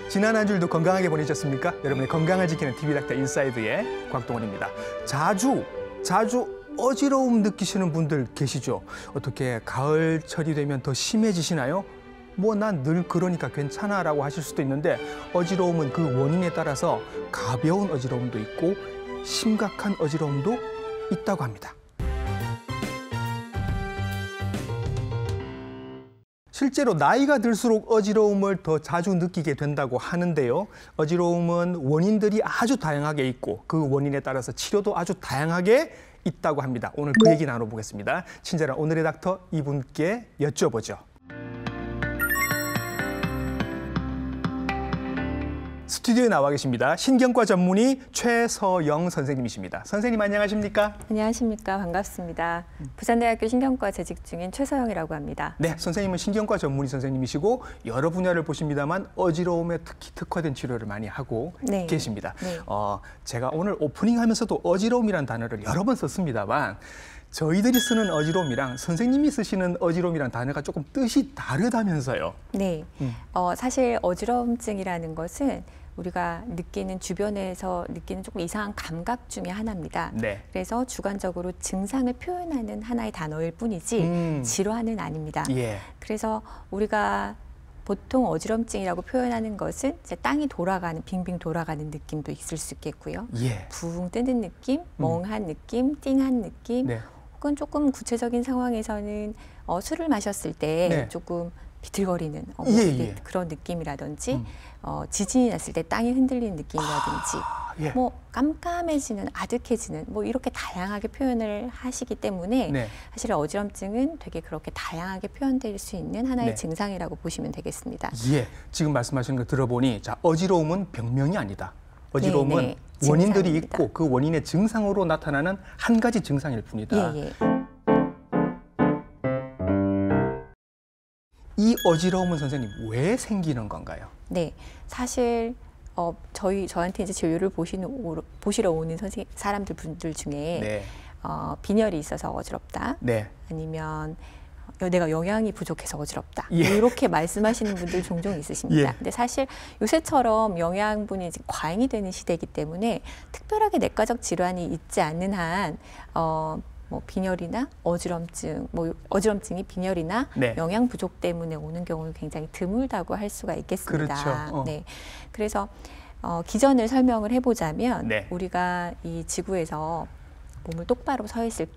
지난 한 주일도 건강하게 보내셨습니까? 여러분의 건강을 지키는 TV닥터 인사이드의 곽동원입니다. 자주 어지러움 느끼시는 분들 계시죠? 어떻게 가을철이 되면 더 심해지시나요? 뭐 난 늘 그러니까 괜찮아 라고 하실 수도 있는데 어지러움은 그 원인에 따라서 가벼운 어지러움도 있고 심각한 어지러움도 있다고 합니다. 실제로 나이가 들수록 어지러움을 더 자주 느끼게 된다고 하는데요. 어지러움은 원인들이 아주 다양하게 있고 그 원인에 따라서 치료도 아주 다양하게 있다고 합니다. 오늘 그 얘기 나눠보겠습니다. 친절한 오늘의 닥터 이분께 여쭤보죠. 스튜디오에 나와 계십니다. 신경과 전문의 최서영 선생님이십니다. 선생님 안녕하십니까? 안녕하십니까. 반갑습니다. 부산대학교 신경과 재직 중인 최서영이라고 합니다. 네, 선생님은 신경과 전문의 선생님이시고 여러 분야를 보십니다만 어지러움에 특히 특화된 치료를 많이 하고 계십니다. 네. 제가 오늘 오프닝하면서도 어지러움이라는 단어를 여러 번 썼습니다만 저희들이 쓰는 어지러움이랑 선생님이 쓰시는 어지러움이란 단어가 조금 뜻이 다르다면서요. 네, 사실 어지러움증이라는 것은 우리가 느끼는 주변에서 느끼는 조금 이상한 감각 중에 하나입니다. 네. 그래서 주관적으로 증상을 표현하는 하나의 단어일 뿐이지 질환은 아닙니다. 예. 그래서 우리가 보통 어지럼증이라고 표현하는 것은 이제 땅이 돌아가는, 빙빙 돌아가는 느낌도 있을 수 있겠고요. 예. 붕 뜨는 느낌, 멍한 느낌, 띵한 느낌, 네. 혹은 조금 구체적인 상황에서는 술을 마셨을 때 네. 조금 비틀거리는 그런 느낌이라든지 지진이 났을 때 땅이 흔들리는 느낌이라든지 예. 뭐 깜깜해지는, 아득해지는 뭐 이렇게 다양하게 표현을 하시기 때문에 네. 사실 어지럼증은 되게 그렇게 다양하게 표현될 수 있는 하나의 네. 증상이라고 보시면 되겠습니다. 예, 지금 말씀하시는 거 들어보니 자, 어지러움은 병명이 아니다. 어지러움은 네, 네. 원인들이 있고 그 원인의 증상으로 나타나는 한 가지 증상일 뿐이다. 예, 예. 이 어지러움은 선생님 왜 생기는 건가요? 네, 사실 저한테 이제 진료를 보시러 오는 분들 중에 네. 빈혈이 있어서 어지럽다. 네. 아니면 내가 영양이 부족해서 어지럽다. 예. 이렇게 말씀하시는 분들 종종 있으십니다. 예. 근데 사실 요새처럼 영양분이 이제 과잉이 되는 시대이기 때문에 특별하게 내과적 질환이 있지 않는 한 뭐 빈혈이나 어지럼증이 빈혈이나 네. 영양 부족 때문에 오는 경우는 굉장히 드물다고 할 수가 있겠습니다. 그렇죠. 네, 그래서 기전을 설명을 해보자면 네. 우리가 이 지구에서 몸을 똑바로 서 있을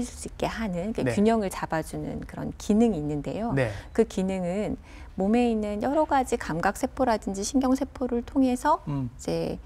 수 있게 하는 네. 균형을 잡아주는 그런 기능이 있는데요. 네. 그 기능은 몸에 있는 여러 가지 감각세포라든지 신경세포를 통해서 이제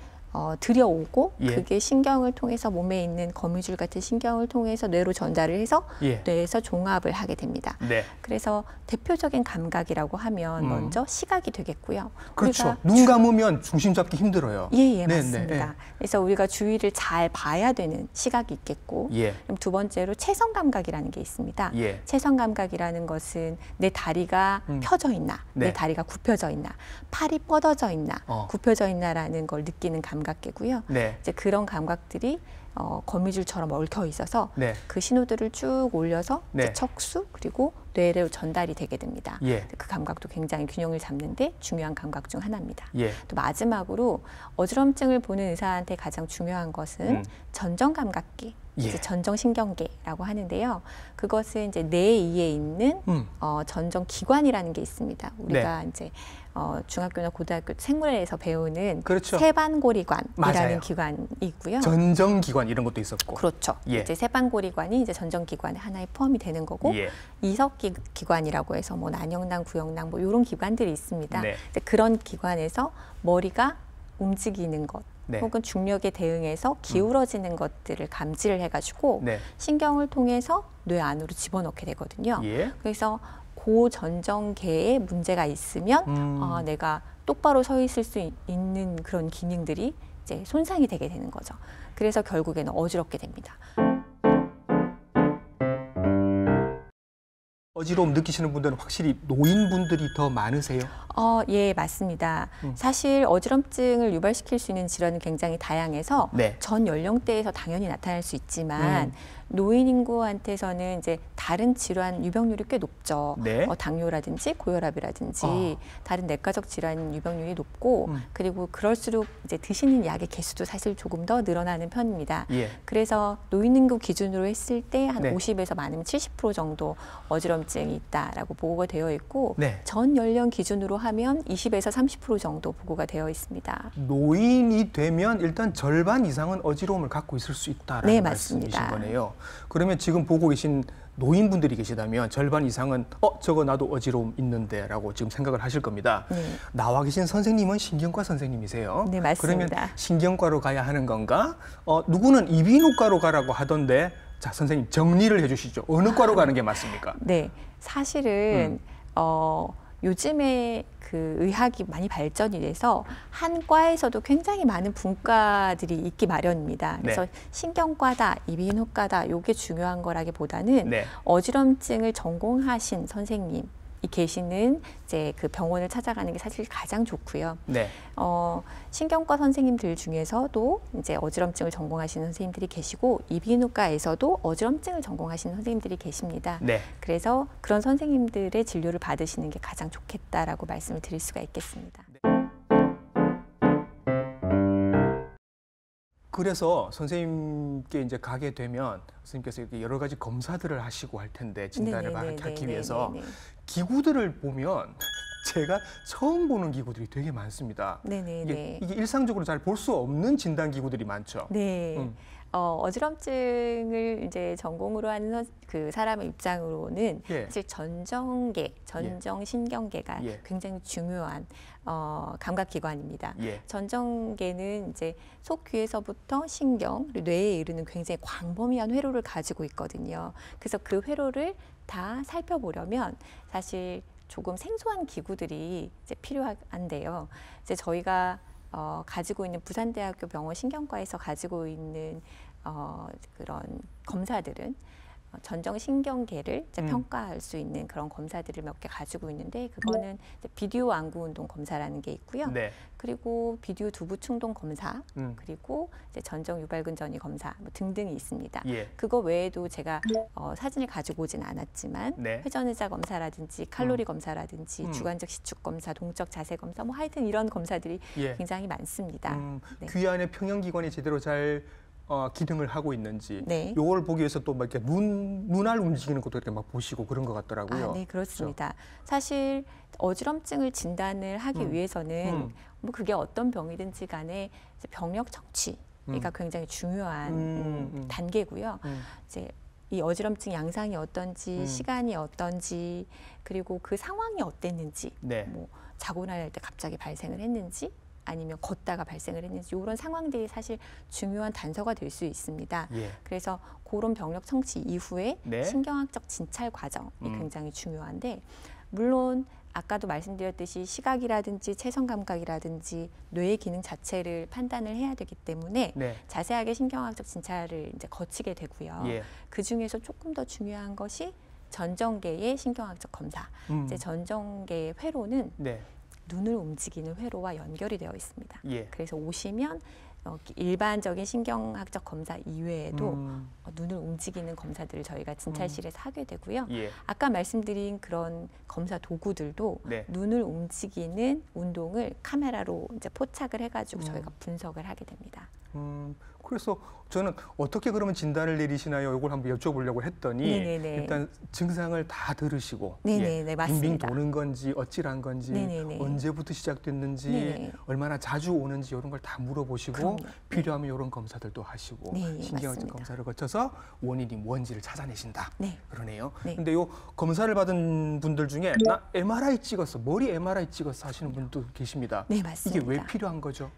들여오고 예. 그게 신경을 통해서 몸에 있는 거미줄 같은 신경을 통해서 뇌로 전달을 해서 예. 뇌에서 종합을 하게 됩니다. 네. 그래서 대표적인 감각이라고 하면 먼저 시각이 되겠고요. 그렇죠. 눈 감으면 중심 잡기 힘들어요. 예, 맞습니다. 네. 그래서 우리가 주위를 잘 봐야 되는 시각이 있겠고 예. 그럼 두 번째로 체성 감각이라는 게 있습니다. 예. 체성 감각이라는 것은 내 다리가 펴져 있나, 네. 내 다리가 굽혀져 있나, 팔이 뻗어져 있나, 굽혀져 있나라는 걸 느끼는 감각계고요. 네. 이제 그런 감각들이 거미줄처럼 얽혀 있어서 네. 그 신호들을 쭉 올려서 네. 척수 그리고 뇌로 전달이 되게 됩니다. 예. 그 감각도 굉장히 균형을 잡는데 중요한 감각 중 하나입니다. 예. 또 마지막으로 어지럼증을 보는 의사한테 가장 중요한 것은 전정감각계, 예. 이제 전정신경계라고 하는데요. 그것은 이제 뇌2에 있는 전정기관이라는 게 있습니다. 우리가 네. 이제 중학교나 고등학교 생물에서 배우는 그렇죠. 세반고리관이라는 맞아요. 기관이 있고요. 전정기관 이런 것도 있었고. 그렇죠. 예. 이제 세반고리관이 이제 전정기관의 하나에 포함이 되는 거고 예. 이석기관이라고 해서 뭐 난영낭, 구영낭 뭐 이런 기관들이 있습니다. 네. 그런 기관에서 머리가 움직이는 것 네. 혹은 중력에 대응해서 기울어지는 것들을 감지를 해가지고 네. 신경을 통해서 뇌 안으로 집어넣게 되거든요. 예. 그래서 고전정계에 문제가 있으면 내가 똑바로 서 있을 수 있는 그런 기능들이 이제 손상이 되게 되는 거죠. 그래서 결국에는 어지럽게 됩니다. 어지러움 느끼시는 분들은 확실히 노인분들이 더 많으세요? 예, 맞습니다. 사실 어지럼증을 유발시킬 수 있는 질환은 굉장히 다양해서 네. 전 연령대에서 당연히 나타날 수 있지만 노인 인구한테서는 이제 다른 질환 유병률이 꽤 높죠. 네. 당뇨라든지 고혈압이라든지 다른 내과적 질환 유병률이 높고 그리고 그럴수록 이제 드시는 약의 개수도 사실 조금 더 늘어나는 편입니다. 예. 그래서 노인 인구 기준으로 했을 때 한 네. 50에서 많으면 70% 정도 어지럼증이 있다라고 보고가 되어 있고 네. 전 연령 기준으로 하면 20에서 30% 정도 보고가 되어 있습니다. 노인이 되면 일단 절반 이상은 어지러움을 갖고 있을 수 있다라는 네, 말씀이신 맞습니다. 거네요. 그러면 지금 보고 계신 노인분들이 계시다면 절반 이상은 저거 나도 어지러움 있는데 라고 지금 생각을 하실 겁니다. 네. 나와 계신 선생님은 신경과 선생님이세요. 네, 맞습니다. 그러면 신경과로 가야 하는 건가? 누구는 이비인후과로 가라고 하던데 자, 선생님 정리를 해주시죠. 어느 과로 가는 게 맞습니까? 네, 사실은 요즘에 그 의학이 많이 발전이 돼서 한 과에서도 굉장히 많은 분과들이 있기 마련입니다. 그래서 네. 신경과다, 이비인후과다, 요게 중요한 거라기보다는 네. 어지럼증을 전공하신 선생님이 계시는 이제 그 병원을 찾아가는 게 사실 가장 좋고요. 네. 신경과 선생님들 중에서도 이제 어지럼증을 전공하시는 선생님들이 계시고 이비인후과에서도 어지럼증을 전공하시는 선생님들이 계십니다. 네. 그래서 그런 선생님들의 진료를 받으시는 게 가장 좋겠다라고 말씀을 드릴 수가 있겠습니다. 그래서 선생님께 이제 가게 되면 선생님께서 이렇게 여러 가지 검사들을 하시고 할 텐데 진단을 받기 위해서 기구들을 보면 제가 처음 보는 기구들이 되게 많습니다. 이게 일상적으로 잘 볼 수 없는 진단 기구들이 많죠. 네. 어지럼증을 이제 전공으로 하는 그 사람의 입장으로는 사실 전정신경계가 굉장히 중요한 감각기관입니다. 전정계는 이제 속 귀에서부터 신경, 그리고 뇌에 이르는 굉장히 광범위한 회로를 가지고 있거든요. 그래서 그 회로를 다 살펴보려면 사실 조금 생소한 기구들이 이제 필요한데요. 이제 저희가 가지고 있는 부산대학교 병원 신경과에서 가지고 있는 그런 검사들은 전정신경계를 이제 평가할 수 있는 그런 검사들을 몇 개 가지고 있는데 그거는 이제 비디오 안구운동 검사라는 게 있고요. 그리고 비디오 두부충동 검사, 그리고 이제 전정유발근 전이 검사 뭐 등등이 있습니다. 그거 외에도 제가 사진을 가지고 오진 않았지만 회전의자 검사라든지 칼로리 검사라든지 주관적 시축 검사, 동적 자세 검사, 뭐 하여튼 이런 검사들이 굉장히 많습니다. 귀 안에 평형기관이 제대로 잘 기능을 하고 있는지 요걸 보기 위해서 또 막 이렇게 눈알 움직이는 것도 이렇게 막 보시고 그런 것 같더라고요. 네, 그렇습니다. 그렇죠? 사실 어지럼증을 진단을 하기 위해서는 뭐 그게 어떤 병이든지 간에 병력 청취가 굉장히 중요한 단계고요. 이제 이 어지럼증 양상이 어떤지, 시간이 어떤지, 그리고 그 상황이 어땠는지, 뭐 자고 날 때 갑자기 발생을 했는지, 아니면 걷다가 발생을 했는지 이런 상황들이 사실 중요한 단서가 될 수 있습니다. 그래서 그런 병력 청취 이후에 신경학적 진찰 과정이 굉장히 중요한데 물론 아까도 말씀드렸듯이 시각이라든지 체성 감각이라든지 뇌의 기능 자체를 판단을 해야 되기 때문에 자세하게 신경학적 진찰을 이제 거치게 되고요. 그 중에서 조금 더 중요한 것이 전정계의 신경학적 검사. 이제 전정계의 회로는 눈을 움직이는 회로와 연결이 되어 있습니다. 그래서 오시면 일반적인 신경학적 검사 이외에도 눈을 움직이는 검사들을 저희가 진찰실에서 하게 되고요. 아까 말씀드린 그런 검사 도구들도 눈을 움직이는 운동을 카메라로 이제 포착을 해가지고 저희가 분석을 하게 됩니다. 그래서 저는 어떻게 그러면 진단을 내리시나요? 이걸 한번 여쭤보려고 했더니 일단 증상을 다 들으시고 맞습니다. 빙빙 도는 건지 어찌란 건지 언제부터 시작됐는지 얼마나 자주 오는지 이런 걸 다 물어보시고 필요하면 이런 검사들도 하시고 신경학적 검사를 거쳐서 원인이 뭔지를 찾아내신다. 그러네요. 근데 요 검사를 받은 분들 중에 나 MRI 찍었어, 머리 MRI 찍었어 하시는 분도 계십니다. 맞습니다. 이게 왜 필요한 거죠?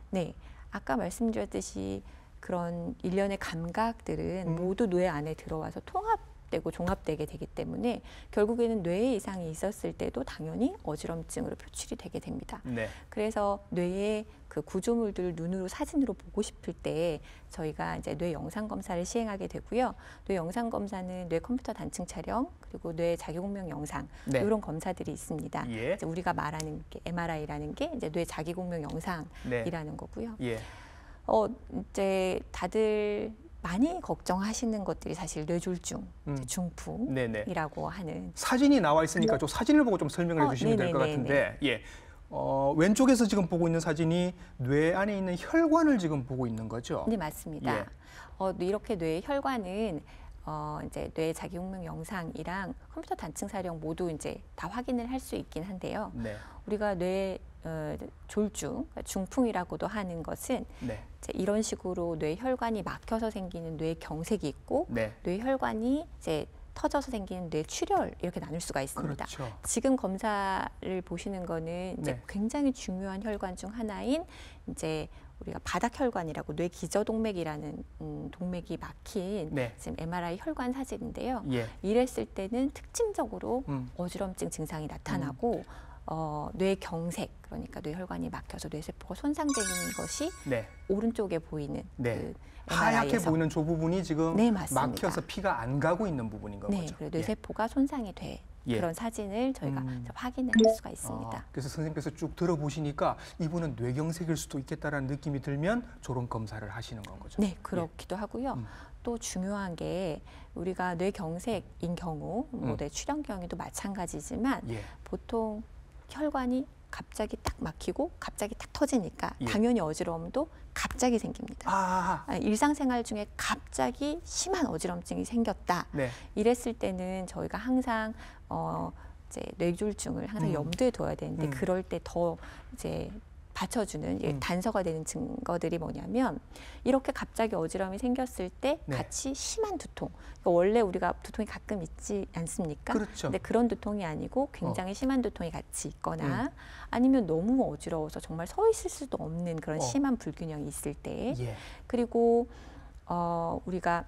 아까 말씀드렸듯이 그런 일련의 감각들은 모두 뇌 안에 들어와서 통합되고 종합되게 되기 때문에 결국에는 뇌에 이상이 있었을 때도 당연히 어지럼증으로 표출이 되게 됩니다. 그래서 뇌의 그 구조물들을 눈으로 사진으로 보고 싶을 때 저희가 이제 뇌 영상 검사를 시행하게 되고요. 뇌 영상 검사는 뇌 컴퓨터 단층 촬영 그리고 뇌 자기공명 영상 이런 검사들이 있습니다. 이제 우리가 말하는 게 MRI라는 게 이제 뇌 자기공명 영상이라는 거고요. 이제 다들 많이 걱정하시는 것들이 사실 뇌졸중, 중풍이라고 하는. 사진이 나와 있으니까 좀 사진을 보고 좀 설명을 해주시면 될 것 같은데, 예. 왼쪽에서 지금 보고 있는 사진이 뇌 안에 있는 혈관을 지금 보고 있는 거죠? 네, 맞습니다. 예. 이렇게 뇌 혈관은 이제 뇌 자기응명 영상이랑 컴퓨터 단층 사령 모두 이제 다 확인을 할 수 있긴 한데요. 네. 우리가 뇌 졸중, 중풍이라고도 하는 것은 네. 이제 이런 식으로 뇌 혈관이 막혀서 생기는 뇌 경색이 있고, 네. 뇌 혈관이 이제 터져서 생기는 뇌 출혈 이렇게 나눌 수가 있습니다. 그렇죠. 지금 검사를 보시는 거는 이제 네. 굉장히 중요한 혈관 중 하나인 이제 우리가 바닥혈관이라고 뇌 기저동맥이라는 동맥이 막힌 네. 지금 MRI 혈관 사진인데요. 예. 이랬을 때는 특징적으로 어지럼증 증상이 나타나고 뇌 경색, 그러니까 뇌혈관이 막혀서 뇌세포가 손상되는 것이 네. 오른쪽에 보이는 네. 그 하얗게 MRI에서 보이는 저 부분이 지금 네, 맞습니다. 막혀서 피가 안 가고 있는 부분인 거죠. 네, 그래서 뇌세포가 손상이 돼 예. 그런 사진을 저희가 확인을 할 수가 있습니다. 그래서 선생님께서 쭉 들어보시니까 이분은 뇌경색일 수도 있겠다라는 느낌이 들면 저런 검사를 하시는 건 거죠. 네, 그렇기도 하고요. 또 중요한 게 우리가 뇌경색인 경우, 뭐 뇌 출혈 경우도 마찬가지지만 예. 보통 혈관이 갑자기 딱 막히고 갑자기 딱 터지니까 예. 당연히 어지러움도 갑자기 생깁니다. 일상생활 중에 갑자기 심한 어지럼증이 생겼다. 네. 이랬을 때는 저희가 항상 이제 뇌졸중을 항상 염두에 둬야 되는데 그럴 때 더 이제 받쳐주는 단서가 되는 증거들이 뭐냐면 이렇게 갑자기 어지러움이 생겼을 때 네. 같이 심한 두통. 그러니까 원래 우리가 두통이 가끔 있지 않습니까? 그렇죠. 근데 그런 두통이 아니고 굉장히 심한 두통이 같이 있거나 아니면 너무 어지러워서 정말 서 있을 수도 없는 그런 심한 불균형이 있을 때 예. 그리고 우리가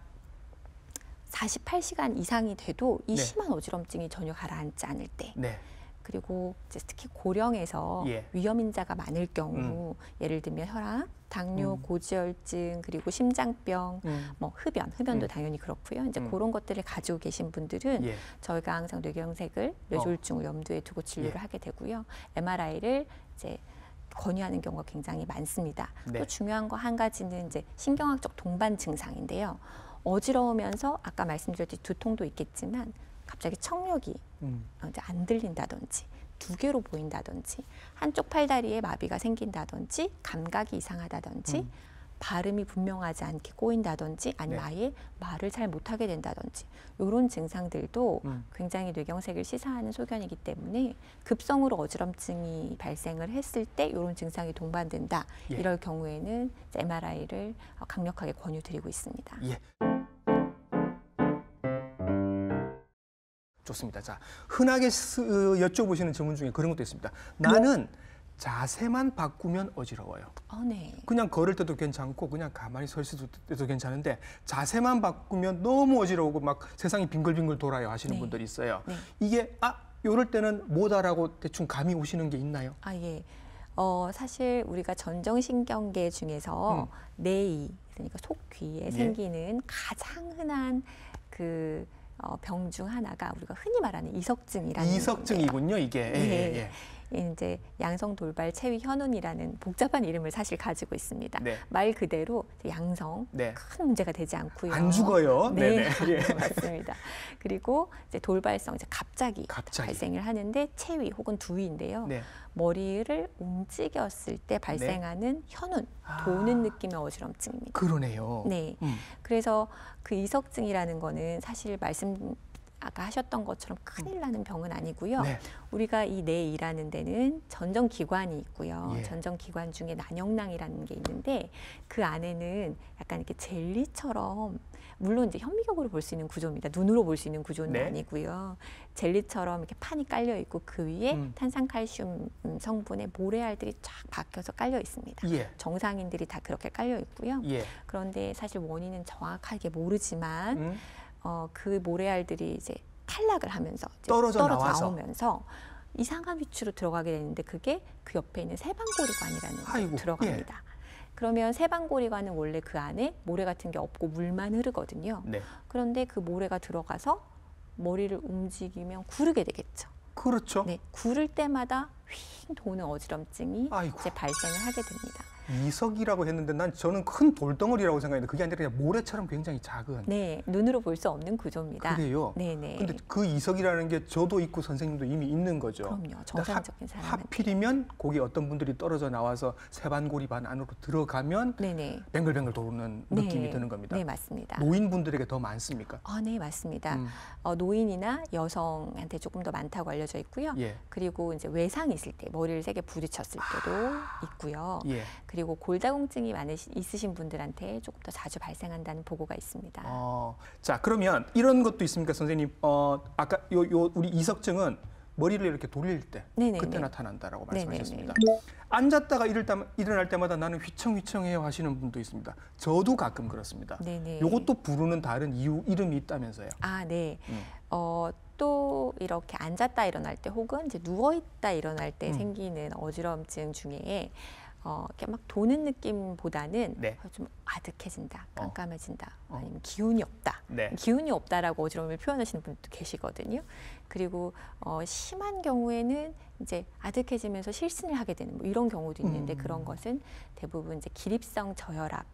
48시간 이상이 돼도 이 네. 심한 어지럼증이 전혀 가라앉지 않을 때 네. 그리고 이제 특히 고령에서 예. 위험 인자가 많을 경우 예를 들면 혈압, 당뇨, 고지혈증 그리고 심장병, 뭐 흡연도 당연히 그렇고요. 이제 그런 것들을 가지고 계신 분들은 예. 저희가 항상 뇌경색을 뇌졸중을 염두에 두고 진료를 예. 하게 되고요. MRI를 이제 권유하는 경우가 굉장히 많습니다. 네. 또 중요한 거 한 가지는 이제 신경학적 동반 증상인데요. 어지러우면서 아까 말씀드렸듯이 두통도 있겠지만 갑자기 청력이 이제 안 들린다든지 두 개로 보인다든지 한쪽 팔다리에 마비가 생긴다든지 감각이 이상하다든지 발음이 분명하지 않게 꼬인다든지 아니면 네. 아예 말을 잘 못하게 된다든지 이런 증상들도 굉장히 뇌경색을 시사하는 소견이기 때문에 급성으로 어지럼증이 발생을 했을 때 이런 증상이 동반된다. 예. 이럴 경우에는 MRI를 강력하게 권유드리고 있습니다. 예. 좋습니다. 자, 흔하게 여쭤보시는 질문 중에 그런 것도 있습니다. 나는 자세만 바꾸면 어지러워요. 네. 그냥 걸을 때도 괜찮고 그냥 가만히 서 있을 때도 괜찮은데 자세만 바꾸면 너무 어지러우고 막 세상이 빙글빙글 돌아요 하시는 네. 분들이 있어요. 네. 이게 이럴 때는 뭐다라고 대충 감이 오시는 게 있나요? 예. 사실 우리가 전정신경계 중에서 내이, 그러니까 속귀에 예. 생기는 가장 흔한 그 병 중 하나가 우리가 흔히 말하는 이석증이라는 이석증이군요, 이게. 네. 이제 양성 돌발 체위 현운이라는 복잡한 이름을 사실 가지고 있습니다. 네. 말 그대로 양성 네. 큰 문제가 되지 않고요. 안 죽어요. 네, 네네. 예. 맞습니다. 그리고 이제 돌발성 이제 갑자기 발생을 하는데 체위 혹은 두위인데요. 네. 머리를 움직였을 때 발생하는 현운, 도는 느낌의 어지럼증입니다. 그러네요. 네. 그래서 그 이석증이라는 거는 사실 아까 하셨던 것처럼 큰일 나는 병은 아니고요. 네. 우리가 이 뇌이라는 데는 전정기관이 있고요. 예. 전정기관 중에 난영낭이라는 게 있는데 그 안에는 약간 이렇게 젤리처럼 물론 이제 현미경으로 볼 수 있는 구조입니다. 눈으로 볼 수 있는 구조는 네. 아니고요. 젤리처럼 이렇게 판이 깔려 있고 그 위에 탄산칼슘 성분의 모래알들이 쫙 박혀서 깔려 있습니다. 예. 정상인들이 다 그렇게 깔려 있고요. 예. 그런데 사실 원인은 정확하게 모르지만 그 모래알들이 이제 탈락을 하면서 이제 떨어져 나오면서 이상한 위치로 들어가게 되는데 그게 그 옆에 있는 세방고리관이라는 데 들어갑니다. 예. 그러면 세방고리관은 원래 그 안에 모래 같은 게 없고 물만 흐르거든요. 네. 그런데 그 모래가 들어가서 머리를 움직이면 구르게 되겠죠. 그렇죠. 네, 구를 때마다 휙 도는 어지럼증이 이제 발생을 하게 됩니다. 이석이라고 했는데 저는 큰 돌덩어리라고 생각했는데 그게 아니라 그냥 모래처럼 굉장히 작은. 네, 눈으로 볼 수 없는 구조입니다. 그래요? 네네. 근데 그 이석이라는 게 저도 있고 선생님도 이미 있는 거죠. 그럼요. 정상적인 사람한테. 하필이면 거기 어떤 분들이 떨어져 나와서 세반고리 반 안으로 들어가면 네네. 뱅글뱅글 도는 느낌이 드는 겁니다. 네, 맞습니다. 노인분들에게 더 많습니까? 네, 맞습니다. 노인이나 여성한테 조금 더 많다고 알려져 있고요. 예. 그리고 이제 외상이 있을 때, 머리를 세게 부딪혔을 때도 있고요. 예. 그리고 골다공증이 있으신 분들한테 조금 더 자주 발생한다는 보고가 있습니다. 자, 그러면 이런 것도 있습니까, 선생님? 아까 우리 이석증은 머리를 이렇게 돌릴 때 네네네. 그때 나타난다라고 말씀하셨습니다. 네네네. 앉았다가 일어날 때마다 나는 휘청휘청해요 하시는 분도 있습니다. 저도 가끔 그렇습니다. 네네. 이것도 부르는 다른 이름이 있다면서요? 네. 또 이렇게 앉았다 일어날 때 혹은 이제 누워 있다 일어날 때 생기는 어지러움증 중에 이렇게 막 도는 느낌보다는 네. 좀 아득해진다, 깜깜해진다, 아니면 기운이 없다. 네. 기운이 없다라고 어지러움을 표현하시는 분도 계시거든요. 그리고 심한 경우에는 이제 아득해지면서 실신을 하게 되는 뭐 이런 경우도 있는데 그런 것은 대부분 이제 기립성 저혈압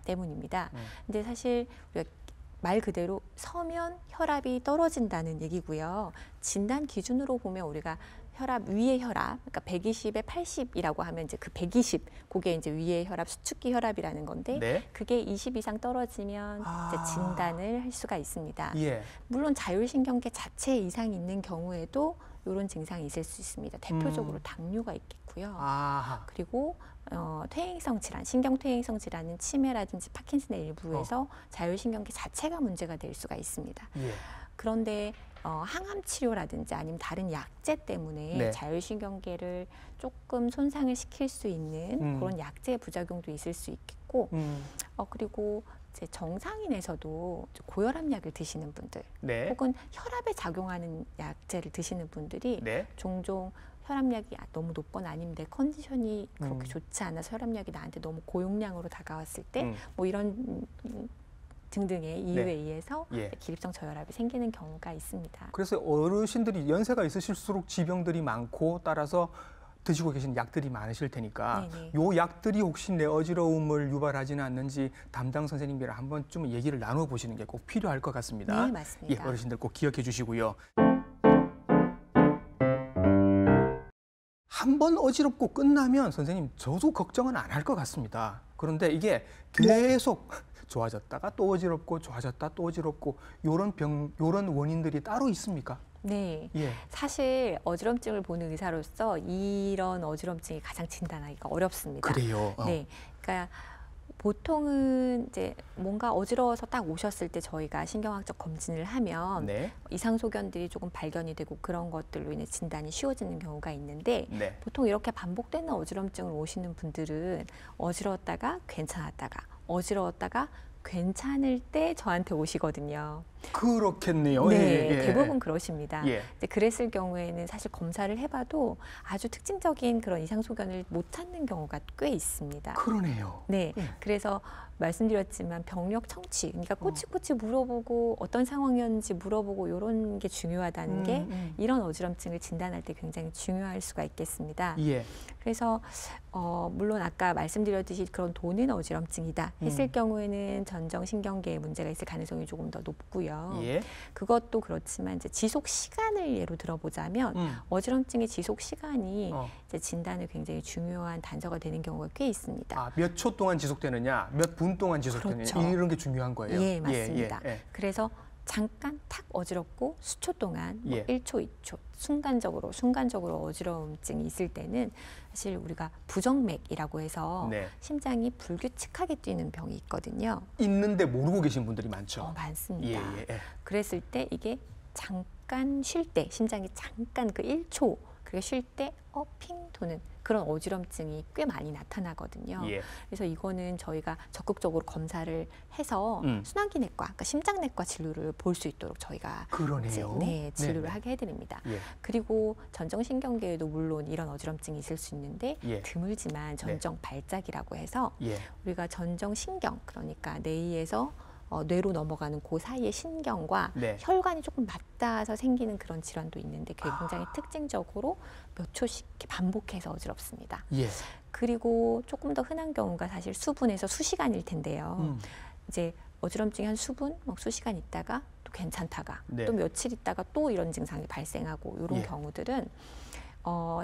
때문입니다. 근데 사실 우리가 말 그대로 서면 혈압이 떨어진다는 얘기고요. 진단 기준으로 보면 우리가 혈압 위의 혈압, 그러니까 120에 80이라고 하면 이제 그 120, 그게 이제 위의 혈압, 수축기 혈압이라는 건데, 네. 그게 20 이상 떨어지면 이제 진단을 할 수가 있습니다. 예. 물론 자율신경계 자체에 이상이 있는 경우에도 이런 증상이 있을 수 있습니다. 대표적으로 당뇨가 있겠고요. 그리고 퇴행성 질환, 신경퇴행성 질환은 치매라든지 파킨슨의 일부에서 자율신경계 자체가 문제가 될 수가 있습니다. 예. 그런데 항암 치료라든지 아니면 다른 약제 때문에 네. 자율신경계를 조금 손상을 시킬 수 있는 그런 약제의 부작용도 있을 수 있겠고, 그리고 제 정상인에서도 고혈압약을 드시는 분들, 네. 혹은 혈압에 작용하는 약제를 드시는 분들이 네. 종종 혈압약이 너무 높거나 아니면 내 컨디션이 그렇게 좋지 않아서 혈압약이 나한테 너무 고용량으로 다가왔을 때 뭐 이런 등등의 이유에 의해서 기립성 저혈압이 생기는 경우가 있습니다. 그래서 어르신들이 연세가 있으실수록 지병들이 많고 따라서 드시고 계신 약들이 많으실 테니까 요 약들이 혹시 내 어지러움을 유발하지는 않는지 담당 선생님이랑 한번 좀 얘기를 나눠보시는 게 꼭 필요할 것 같습니다. 네, 맞습니다. 예, 어르신들 꼭 기억해 주시고요. 한 번 어지럽고 끝나면 선생님 저도 걱정은 안 할 것 같습니다. 그런데 이게 계속 좋아졌다가 또 어지럽고 좋아졌다 또 어지럽고 요런 원인들이 따로 있습니까? 네, 사실 어지럼증을 보는 의사로서 이런 어지럼증이 가장 진단하기가 어렵습니다. 그래요. 네, 그러니까 보통은 이제 뭔가 어지러워서 딱 오셨을 때 저희가 신경학적 검진을 하면 이상 소견들이 조금 발견이 되고 그런 것들로 인해 진단이 쉬워지는 경우가 있는데 보통 이렇게 반복되는 어지럼증을 오시는 분들은 어지러웠다가 괜찮았다가 어지러웠다가 괜찮을 때 저한테 오시거든요. 그렇겠네요. 네, 대부분 그러십니다. 이제 그랬을 경우에는 사실 검사를 해봐도 아주 특징적인 그런 이상 소견을 못 찾는 경우가 꽤 있습니다. 그러네요. 네, 그래서 말씀드렸지만 병력 청취, 그러니까 꼬치꼬치 물어보고 어떤 상황이었는지 물어보고 이런 게 중요하다는 게 이런 어지럼증을 진단할 때 굉장히 중요할 수가 있겠습니다. 그래서 물론 아까 말씀드렸듯이 그런 도는 어지럼증이다 했을 경우에는 전정신경계에 문제가 있을 가능성이 조금 더 높고요. 그것도 그렇지만 이제 지속 시간을 예로 들어보자면 어지럼증의 지속 시간이 이제 진단에 굉장히 중요한 단서가 되는 경우가 꽤 있습니다. 몇 초 동안 지속되느냐, 몇 분 동안 지속되느냐 이런 게 중요한 거예요. 예, 맞습니다. 그래서 잠깐 탁 어지럽고 수초 동안 뭐 1초, 2초 순간적으로 어지러움증이 있을 때는 사실 우리가 부정맥이라고 해서 심장이 불규칙하게 뛰는 병이 있거든요. 있는데 모르고 계신 분들이 많죠. 많습니다. 그랬을 때 이게 잠깐 쉴 때 심장이 잠깐 그 1초 그렇게 쉴 때 핑 도는 그런 어지럼증이 꽤 많이 나타나거든요. 그래서 이거는 저희가 적극적으로 검사를 해서 순환기내과, 그러니까 심장내과 진료를 볼 수 있도록 저희가 진료를 하게 해드립니다. 그리고 전정신경계에도 물론 이런 어지럼증이 있을 수 있는데 드물지만 전정 발작이라고 해서 우리가 전정신경, 그러니까 뇌에서 뇌로 넘어가는 그 사이의 신경과 혈관이 조금 맞닿아서 생기는 그런 질환도 있는데 그게 굉장히 특징적으로 몇 초씩 이렇게 반복해서 어지럽습니다. 그리고 조금 더 흔한 경우가 사실 수분에서 수시간일 텐데요. 이제 어지럼증이 한 수분, 수시간 있다가 또 괜찮다가 네. 또 며칠 있다가 또 이런 증상이 발생하고 이런 예. 경우들은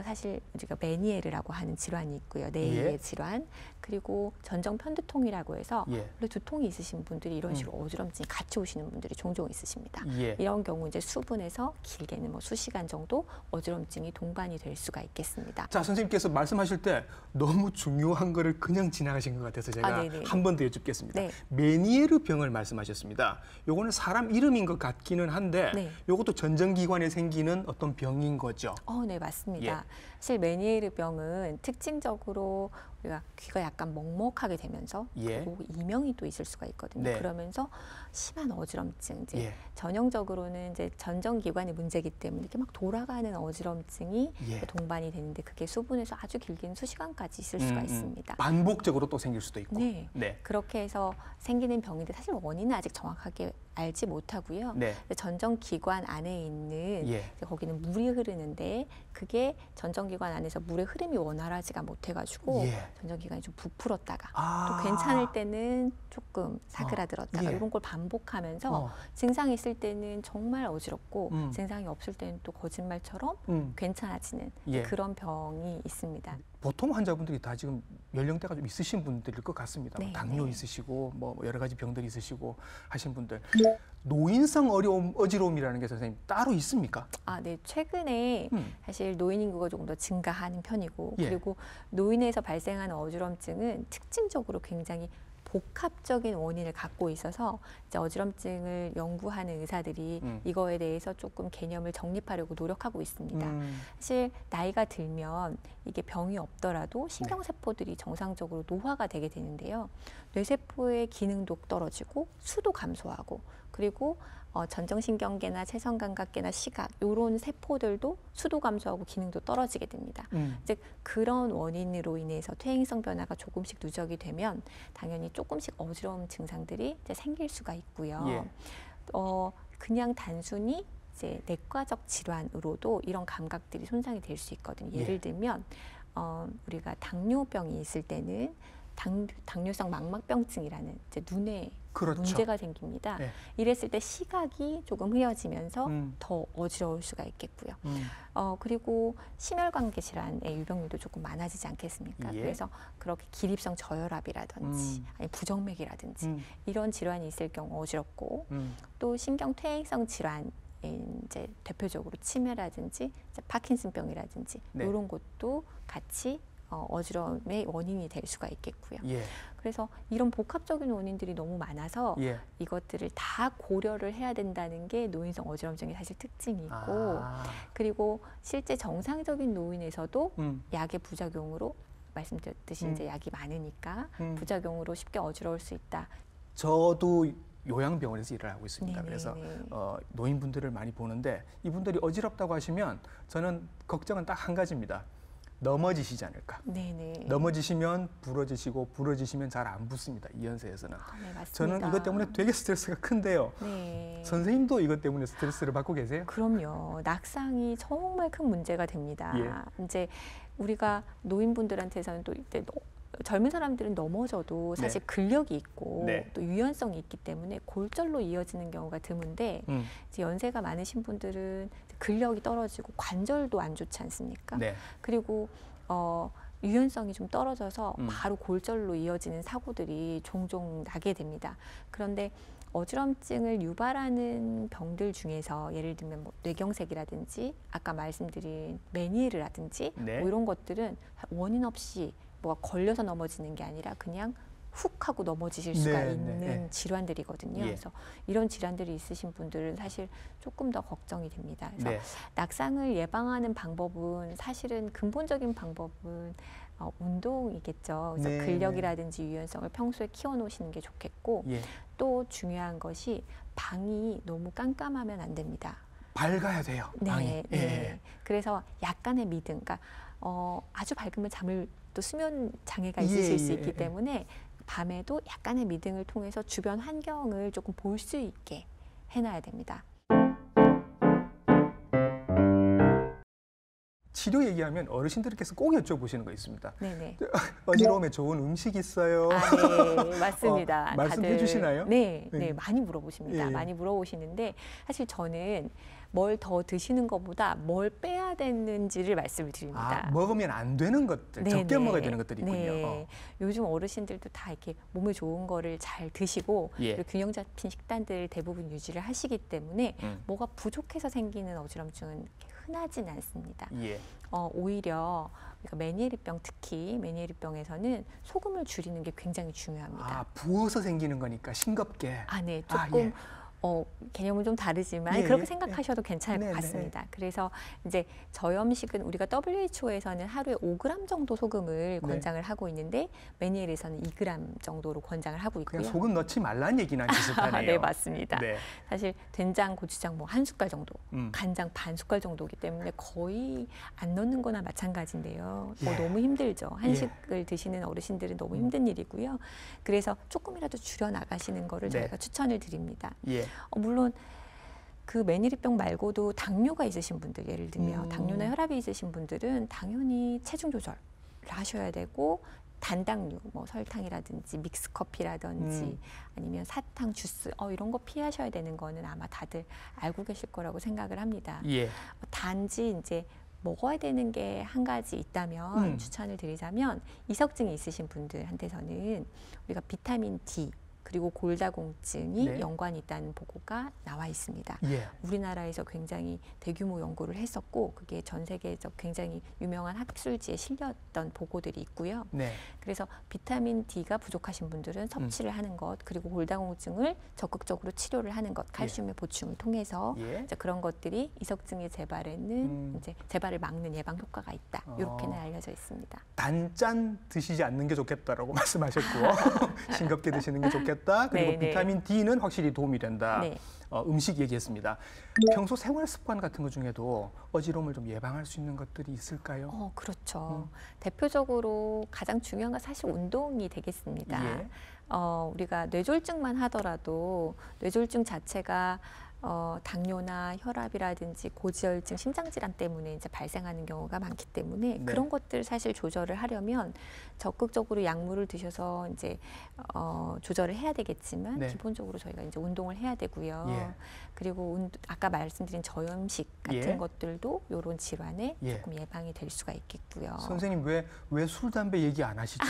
사실 우리가 메니에르라고 하는 질환이 있고요. 뇌의 예. 질환, 그리고 전정 편두통이라고 해서 예. 원래 두통이 있으신 분들이 이런 식으로 어지럼증이 같이 오시는 분들이 종종 있으십니다. 예. 이런 경우 이제 수분에서 길게는 뭐 수시간 정도 어지럼증이 동반이 될 수가 있겠습니다. 자, 선생님께서 말씀하실 때 너무 중요한 거를 그냥 지나가신 것 같아서 제가 한 번 더 여쭙겠습니다. 네. 메니에르 병을 말씀하셨습니다. 요거는 사람 이름인 것 같기는 한데 네. 요것도 전정기관에 생기는 어떤 병인 거죠? 네, 맞습니다. 예. 사실 메니에르 병은 특징적으로 우리가 귀가 약간 먹먹하게 되면서 예. 그리고 이명이 또 있을 수가 있거든요. 네. 그러면서 심한 어지럼증, 이제 예. 전형적으로는 이제 전정기관의 문제이기 때문에 이렇게 막 돌아가는 어지럼증이 예. 동반이 되는데 그게 수분에서 아주 길게는 수시간까지 있을 수가 있습니다. 반복적으로 또 생길 수도 있고. 네. 네. 그렇게 해서 생기는 병인데 사실 원인은 아직 정확하게 알지 못하고요. 네. 전정기관 안에 있는 예. 거기는 물이 흐르는데 그게 전정기관 안에서 물의 흐름이 원활하지가 못해가지고 예. 전정기관이 좀 부풀었다가 또 괜찮을 때는 조금 사그라들었다가 예. 이런 걸 반복하면서 증상이 있을 때는 정말 어지럽고 증상이 없을 때는 또 거짓말처럼 괜찮아지는 예. 그런 병이 있습니다. 보통 환자분들이 다 지금 연령대가 좀 있으신 분들일 것 같습니다. 네, 당뇨 네. 있으시고 뭐 여러 가지 병들이 있으시고 하신 분들. 노인성 어지러움이라는 게 선생님 따로 있습니까? 네. 최근에 사실 노인 인구가 조금 더 증가하는 편이고 예. 그리고 노인에서 발생하는 어지럼증은 특징적으로 굉장히 복합적인 원인을 갖고 있어서 이제 어지럼증을 연구하는 의사들이 이거에 대해서 조금 개념을 정립하려고 노력하고 있습니다. 사실 나이가 들면 이게 병이 없더라도 신경세포들이 정상적으로 노화가 되게 되는데요. 뇌세포의 기능도 떨어지고 수도 감소하고 그리고 전정신경계나 체성감각계나 시각 이런 세포들도 수도 감소하고 기능도 떨어지게 됩니다. 즉 그런 원인으로 인해서 퇴행성 변화가 조금씩 누적이 되면 당연히 조금씩 어지러운 증상들이 이제 생길 수가 있고요. 예. 그냥 단순히 이제 내과적 질환으로도 이런 감각들이 손상이 될 수 있거든요. 예를 예. 들면 우리가 당뇨병이 있을 때는 당뇨성 망막병증이라는 이제 눈에 그렇죠. 문제가 생깁니다. 네. 이랬을 때 시각이 조금 흐려지면서 더 어지러울 수가 있겠고요. 그리고 심혈관계 질환의 유병률도 조금 많아지지 않겠습니까? 예. 그래서 그렇게 기립성 저혈압이라든지 아니 부정맥이라든지 이런 질환이 있을 경우 어지럽고 또 신경퇴행성 질환 이제 대표적으로 치매라든지 이제 파킨슨병이라든지 네. 이런 것도 같이 어지러움의 원인이 될 수가 있겠고요. 예. 그래서 이런 복합적인 원인들이 너무 많아서 예. 이것들을 다 고려를 해야 된다는 게 노인성 어지럼증의 사실 특징이고 그리고 실제 정상적인 노인에서도 약의 부작용으로 말씀드렸듯이 이제 약이 많으니까 부작용으로 쉽게 어지러울 수 있다. 저도 요양병원에서 일을 하고 있습니다. 네네. 그래서 노인분들을 많이 보는데 이분들이 어지럽다고 하시면 저는 걱정은 딱 한 가지입니다. 넘어지시지 않을까. 네네. 넘어지시면 부러지시면 잘 안 붙습니다. 이 연세에서는. 네, 맞습니다. 저는 이것 때문에 되게 스트레스가 큰데요. 네. 선생님도 이것 때문에 스트레스를 받고 계세요? 그럼요. 낙상이 정말 큰 문제가 됩니다. 예. 이제 우리가 노인분들한테서는 또 이때 젊은 사람들은 넘어져도 사실 네. 근력이 있고 네. 또 유연성이 있기 때문에 골절로 이어지는 경우가 드문데 이제 연세가 많으신 분들은 근력이 떨어지고 관절도 안 좋지 않습니까? 네. 그리고 유연성이 좀 떨어져서 바로 골절로 이어지는 사고들이 종종 나게 됩니다. 그런데 어지럼증을 유발하는 병들 중에서 예를 들면 뭐 뇌경색이라든지 아까 말씀드린 메니에르라든지 네. 뭐 이런 것들은 원인 없이 뭐가 걸려서 넘어지는 게 아니라 그냥 훅 하고 넘어지실 수가 네, 있는 네. 질환들이거든요. 예. 그래서 이런 질환들이 있으신 분들은 사실 조금 더 걱정이 됩니다. 그래서 네. 낙상을 예방하는 방법은 사실은 근본적인 방법은 운동이겠죠. 그래서 네. 근력이라든지 유연성을 평소에 키워놓으시는 게 좋겠고 예. 또 중요한 것이 방이 너무 깜깜하면 안 됩니다. 밝아야 돼요. 방이. 네, 예. 네. 그래서 약간의 미등, 그러니까 아주 밝으면 잠을 또 수면 장애가 있으실 수 있기 때문에 밤에도 약간의 미등을 통해서 주변 환경을 조금 볼 수 있게 해놔야 됩니다. 치료 얘기하면 어르신들께서 꼭 여쭤보시는 거 있습니다. 네네. 어지러움에 좋은 음식 있어요? 네, 맞습니다. 말씀해 주시나요? 네, 많이 물어보십니다. 예. 많이 물어보시는데 사실 저는 뭘 더 드시는 것보다 뭘 빼야 되는지를 말씀을 드립니다. 먹으면 안 되는 것들, 적게 먹어야 되는 것들이 있군요. 네. 요즘 어르신들도 다 이렇게 몸에 좋은 거를 잘 드시고 그리고 균형 잡힌 식단들을 대부분 유지를 하시기 때문에 뭐가 부족해서 생기는 어지럼증은 흔하진 않습니다. 오히려 그러니까 메니에리병, 특히 메니에리병에서는 소금을 줄이는 게 굉장히 중요합니다. 부어서 생기는 거니까 싱겁게. 네, 조금 개념은 좀 다르지만 그렇게 생각하셔도 괜찮을 것 같습니다. 그래서 이제 저염식은 우리가 WHO에서는 하루에 5g 정도 소금을 권장을 하고 있는데 메니엘에서는 2g 정도로 권장을 하고 있고요. 그냥 소금 넣지 말라는 얘기나 비슷하네요. 네, 맞습니다. 사실 된장, 고추장 뭐 1숟갈 정도, 간장 반 숟갈 정도이기 때문에 거의 안 넣는 거나 마찬가지인데요. 너무 힘들죠. 한식을 드시는 어르신들은 너무 힘든 일이고요. 그래서 조금이라도 줄여 나가시는 거를 저희가 추천을 드립니다. 물론 그 메니리병 말고도 당뇨가 있으신 분들, 예를 들면 당뇨나 혈압이 있으신 분들은 당연히 체중 조절을 하셔야 되고 단당류, 뭐 설탕이라든지 믹스커피라든지 아니면 사탕, 주스 이런 거 피하셔야 되는 거는 아마 다들 알고 계실 거라고 생각을 합니다. 단지 이제 먹어야 되는 게 한 가지 있다면 추천을 드리자면 이석증이 있으신 분들한테서는 우리가 비타민 D 그리고 골다공증이 연관이 있다는 보고가 나와 있습니다. 우리나라에서 굉장히 대규모 연구를 했었고 그게 전 세계적 굉장히 유명한 학술지에 실렸던 보고들이 있고요. 그래서 비타민 D가 부족하신 분들은 섭취를 하는 것, 그리고 골다공증을 적극적으로 치료를 하는 것, 칼슘의 보충을 통해서 이제 그런 것들이 이석증의 재발에는 이제 재발을 막는 예방 효과가 있다. 이렇게는 알려져 있습니다. 단짠 드시지 않는 게 좋겠다라고 말씀하셨고 싱겁게 드시는 게 좋겠다. 그리고 비타민 D는 확실히 도움이 된다. 음식 얘기했습니다. 평소 생활 습관 같은 것 중에도 어지러움을 좀 예방할 수 있는 것들이 있을까요? 그렇죠. 대표적으로 가장 중요한 건 사실 운동이 되겠습니다. 우리가 뇌졸중만 하더라도 뇌졸중 자체가 당뇨나 혈압이라든지 고지혈증, 심장질환 때문에 이제 발생하는 경우가 많기 때문에 그런 것들 사실 조절을 하려면 적극적으로 약물을 드셔서 이제 조절을 해야 되겠지만 기본적으로 저희가 이제 운동을 해야 되고요. 그리고 아까 말씀드린 저염식 같은 것들도 이런 질환에 조금 예방이 될 수가 있겠고요. 선생님 왜 술, 담배 얘기 안 하시죠?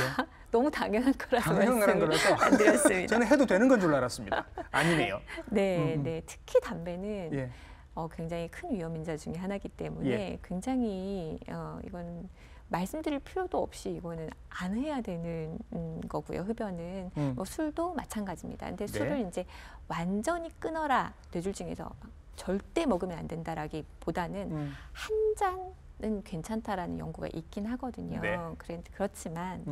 너무 당연한 거라서 당연한 거라서 안 드렸습니다. 저는 해도 되는 건 줄 알았습니다. 아니네요. 네. 특히 담배는 굉장히 큰 위험 인자 중에 하나이기 때문에 굉장히 이건 말씀드릴 필요도 없이 이거는 안 해야 되는 거고요. 흡연은 술도 마찬가지입니다. 근데 술을 이제 완전히 끊어라, 뇌졸중에서 절대 먹으면 안 된다라기보다는 한 잔은 괜찮다라는 연구가 있긴 하거든요. 그렇지만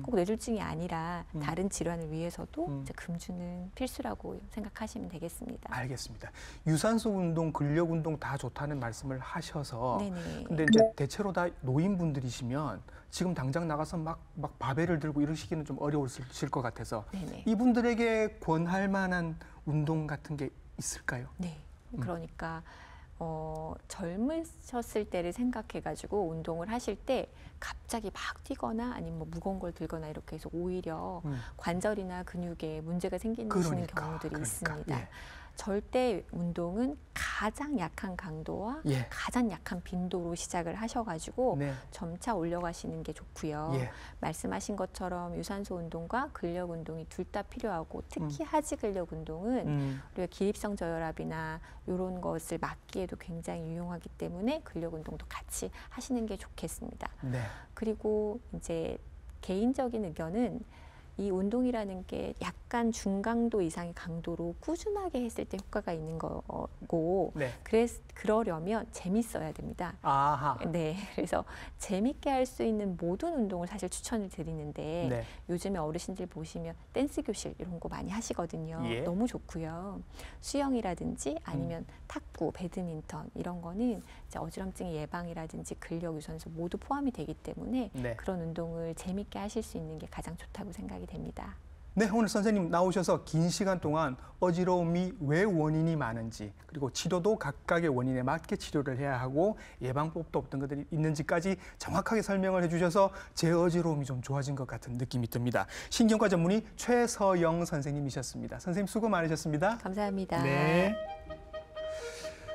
꼭 뇌졸중이 아니라 다른 질환을 위해서도 이제 금주는 필수라고 생각하시면 되겠습니다. 알겠습니다. 유산소 운동, 근력 운동 다 좋다는 말씀을 하셔서 근데 이제 대체로 다 노인분들이시면 지금 당장 나가서 막 바벨을 들고 이러시기는 좀 어려우실 것 같아서 이분들에게 권할 만한 운동 같은 게 있을까요? 그러니까 젊으셨을 때를 생각해가지고 운동을 하실 때 갑자기 막 뛰거나 아니면 뭐 무거운 걸 들거나 이렇게 해서 오히려 관절이나 근육에 문제가 생기는 경우들이 있습니다. 절대 운동은 가장 약한 강도와 가장 약한 빈도로 시작을 하셔가지고 점차 올려가시는 게 좋고요. 말씀하신 것처럼 유산소 운동과 근력 운동이 둘 다 필요하고 특히 하지 근력 운동은 우리가 기립성 저혈압이나 이런 것을 막기에도 굉장히 유용하기 때문에 근력 운동도 같이 하시는 게 좋겠습니다. 그리고 이제 개인적인 의견은 이 운동이라는 게 약간 중강도 이상의 강도로 꾸준하게 했을 때 효과가 있는 거고 그러려면 재밌어야 됩니다. 그래서 재밌게 할 수 있는 모든 운동을 사실 추천을 드리는데 요즘에 어르신들 보시면 댄스 교실 이런 거 많이 하시거든요. 너무 좋고요. 수영이라든지 아니면 탁구, 배드민턴 이런 거는 이제 어지럼증의 예방이라든지 근력 유산소 모두 포함이 되기 때문에 그런 운동을 재밌게 하실 수 있는 게 가장 좋다고 생각이 됩니다. 네, 오늘 선생님 나오셔서 긴 시간 동안 어지러움이 왜 원인이 많은지, 그리고 치료도 각각의 원인에 맞게 치료를 해야 하고 예방법도 어떤 것들이 있는지까지 정확하게 설명을 해주셔서 제 어지러움이 좀 좋아진 것 같은 느낌이 듭니다. 신경과 전문의 최서영 선생님이셨습니다. 선생님 수고 많으셨습니다. 감사합니다. 네.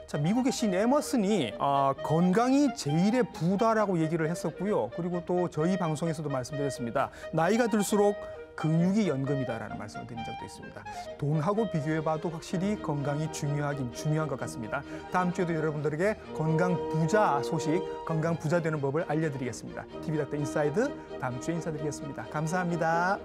자, 미국의 신 에머슨이 건강이 제일의 부다라고 얘기를 했었고요. 그리고 또 저희 방송에서도 말씀드렸습니다. 나이가 들수록 근육이 연금이다라는 말씀을 드린 적도 있습니다. 돈하고 비교해봐도 확실히 건강이 중요한 것 같습니다. 다음 주에도 여러분들에게 건강 부자 소식, 건강 부자 되는 법을 알려드리겠습니다. TV닥터 인사이드 다음 주에 인사드리겠습니다. 감사합니다.